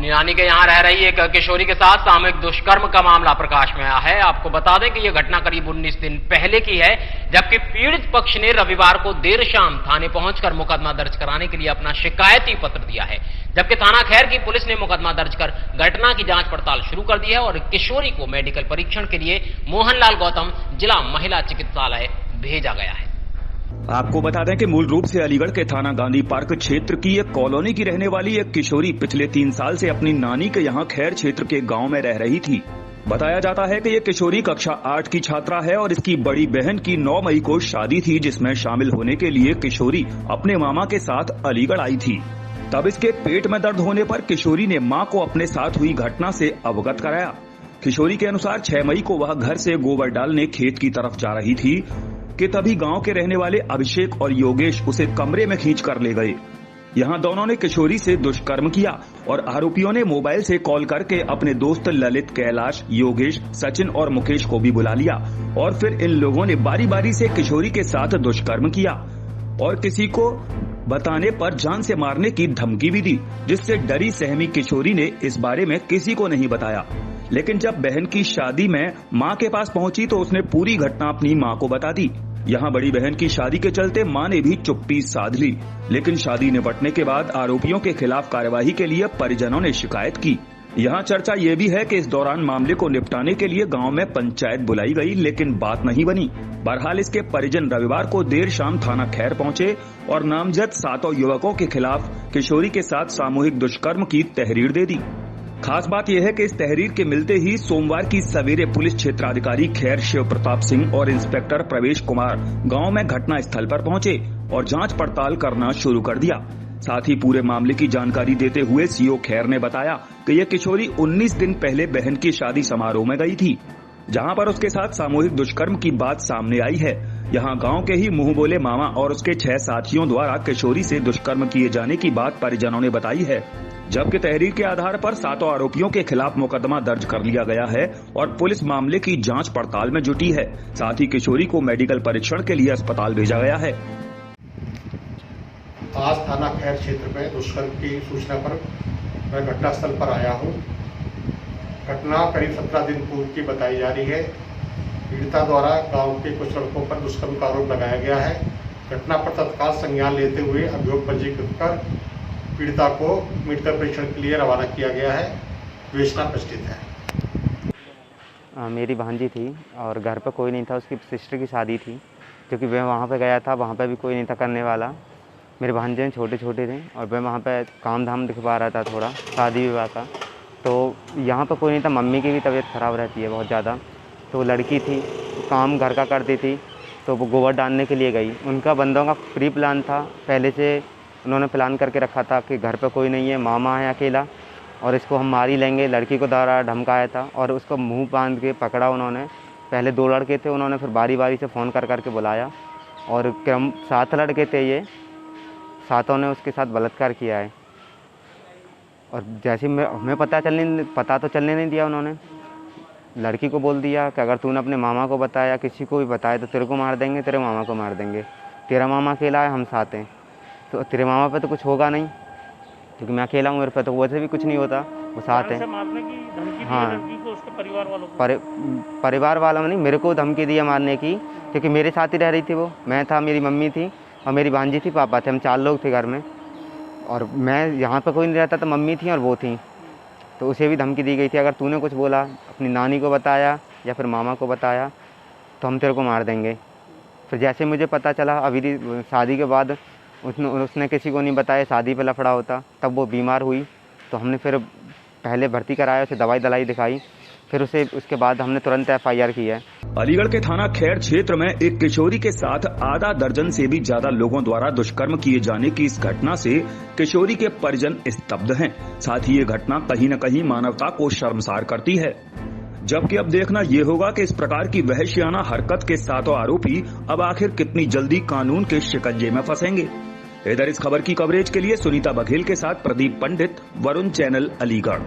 अपनी नानी के यहाँ रह रही एक किशोरी के साथ सामूहिक दुष्कर्म का मामला प्रकाश में आया है। आपको बता दें कि यह घटना करीब 19 दिन पहले की है, जबकि पीड़ित पक्ष ने रविवार को देर शाम थाने पहुंचकर मुकदमा दर्ज कराने के लिए अपना शिकायती पत्र दिया है। जबकि थाना खैर की पुलिस ने मुकदमा दर्ज कर घटना की जांच पड़ताल शुरू कर दी है और किशोरी को मेडिकल परीक्षण के लिए मोहनलाल गौतम जिला महिला चिकित्सालय भेजा गया है। आपको बता दें कि मूल रूप से अलीगढ़ के थाना गांधी पार्क क्षेत्र की एक कॉलोनी की रहने वाली एक किशोरी पिछले 3 साल से अपनी नानी के यहाँ खैर क्षेत्र के गांव में रह रही थी। बताया जाता है कि ये किशोरी कक्षा 8 की छात्रा है और इसकी बड़ी बहन की 9 मई को शादी थी, जिसमें शामिल होने के लिए किशोरी अपने मामा के साथ अलीगढ़ आई थी। तब इसके पेट में दर्द होने पर किशोरी ने मां को अपने साथ हुई घटना से अवगत कराया। किशोरी के अनुसार 6 मई को वह घर से गोबर डालने खेत की तरफ जा रही थी कि तभी गांव के रहने वाले अभिषेक और योगेश उसे कमरे में खींच कर ले गए। यहां दोनों ने किशोरी से दुष्कर्म किया और आरोपियों ने मोबाइल से कॉल करके अपने दोस्त ललित, कैलाश, योगेश, सचिन और मुकेश को भी बुला लिया और फिर इन लोगों ने बारी बारी से किशोरी के साथ दुष्कर्म किया और किसी को बताने पर जान से मारने की धमकी भी दी, जिससे डरी सहमी किशोरी ने इस बारे में किसी को नहीं बताया। लेकिन जब बहन की शादी में मां के पास पहुंची तो उसने पूरी घटना अपनी मां को बता दी। यहाँ बड़ी बहन की शादी के चलते मां ने भी चुप्पी साध ली, लेकिन शादी निपटने के बाद आरोपियों के खिलाफ कार्यवाही के लिए परिजनों ने शिकायत की। यहाँ चर्चा ये भी है कि इस दौरान मामले को निपटाने के लिए गांव में पंचायत बुलाई गई, लेकिन बात नहीं बनी। बहरहाल इसके परिजन रविवार को देर शाम थाना खैर पहुंचे और नामजद 7 युवकों के खिलाफ किशोरी के साथ सामूहिक दुष्कर्म की तहरीर दे दी। खास बात यह है कि इस तहरीर के मिलते ही सोमवार की सवेरे पुलिस क्षेत्राधिकारी खैर शिव प्रताप सिंह और इंस्पेक्टर प्रवेश कुमार गांव में घटना स्थल पर पहुंचे और जांच पड़ताल करना शुरू कर दिया। साथ ही पूरे मामले की जानकारी देते हुए सीओ खैर ने बताया कि यह किशोरी 19 दिन पहले बहन की शादी समारोह में गई थी, जहां पर उसके साथ सामूहिक दुष्कर्म की बात सामने आई है। यहाँ गांव के ही मुंह बोले मामा और उसके 6 साथियों द्वारा किशोरी से दुष्कर्म किए जाने की बात परिजनों ने बताई है, जबकि तहरीर के आधार पर 7 आरोपियों के खिलाफ मुकदमा दर्ज कर लिया गया है और पुलिस मामले की जांच पड़ताल में जुटी है। साथ ही किशोरी को मेडिकल परीक्षण के लिए अस्पताल भेजा गया है। आज थाना खैर क्षेत्र में दुष्कर्म की सूचना पर मैं घटनास्थल पर आया हूं। घटना करीब 17 दिन पूर्व की बताई जा रही है। पीड़िता द्वारा गांव के कुछ लड़कों पर दुष्कर्म का आरोप लगाया गया है। घटना पर तत्काल संज्ञान लेते हुए अभियोग पंजीकृत कर पीड़िता को मेडिकल परीक्षण के लिए रवाना किया गया है। विवेचना प्रस्तुत है। मेरी भांजी थी और घर पर कोई नहीं था। उसकी सिस्टर की शादी थी, क्योंकि मैं वहाँ पे गया था। वहाँ पे भी कोई नहीं था करने वाला। मेरे भांजे छोटे छोटे थे और मैं वहाँ पे काम धाम दिखवा रहा था, थोड़ा शादी विवाह का। तो यहाँ पर कोई नहीं था। मम्मी की भी तबीयत ख़राब रहती है बहुत ज़्यादा, तो लड़की थी, काम घर का करती थी, तो वो गोबर डालने के लिए गई। उनका बंदों का प्री प्लान था, पहले से उन्होंने प्लान करके रखा था कि घर पे कोई नहीं है, मामा है अकेला और इसको हम मार ही लेंगे। लड़की को द्वारा धमकाया था और उसको मुंह बांध के पकड़ा उन्होंने। पहले 2 लड़के थे, उन्होंने फिर बारी बारी से फ़ोन कर करके बुलाया और 7 लड़के थे। ये 7 ने उसके साथ बलात्कार किया है। और जैसे हमें पता तो चलने नहीं दिया। उन्होंने लड़की को बोल दिया कि अगर तूने अपने मामा को बताया, किसी को भी बताया, तो तेरे को मार देंगे, तेरे मामा को मार देंगे। तेरा मामा अकेला है, हम 7 हैं, तो तेरे मामा पे तो कुछ होगा नहीं, क्योंकि मैं अकेला हूँ, मेरे पे तो वैसे भी कुछ नहीं होता। वो 7 हैं। मारने की धमकी हाँ, दी लड़की को उसके परिवार वालों को? परिवार वालों ने नहीं, मेरे को धमकी दी है मारने की, क्योंकि मेरे साथ ही रह रही थी वो। मैं था, मेरी मम्मी थी और मेरी भांजी थी, पापा थे। हम 4 लोग थे घर में और मैं यहाँ पर कोई नहीं रहता था। मम्मी थी और वो थी, तो उसे भी धमकी दी गई थी, अगर तूने कुछ बोला, अपनी नानी को बताया या फिर मामा को बताया, तो हम तेरे को मार देंगे। फिर जैसे मुझे पता चला, अभी शादी के बाद उसने किसी को नहीं बताया, शादी पे लफड़ा होता, तब वो बीमार हुई, तो हमने फिर पहले भर्ती कराया, उसे दवाई दलाई दिखाई, फिर उसके बाद हमने तुरंत FIR की है। अलीगढ़ के थाना खैर क्षेत्र में एक किशोरी के साथ आधा दर्जन से भी ज्यादा लोगों द्वारा दुष्कर्म किए जाने की इस घटना से किशोरी के परिजन स्तब्ध हैं। साथ ही ये घटना कहीं न कहीं मानवता को शर्मसार करती है। जबकि अब देखना ये होगा कि इस प्रकार की वहशियाना हरकत के 7 आरोपी अब आखिर कितनी जल्दी कानून के शिकंजे में फंसेंगे। इधर इस खबर की कवरेज के लिए सुनीता बघेल के साथ प्रदीप पंडित, वरुण चैनल, अलीगढ़।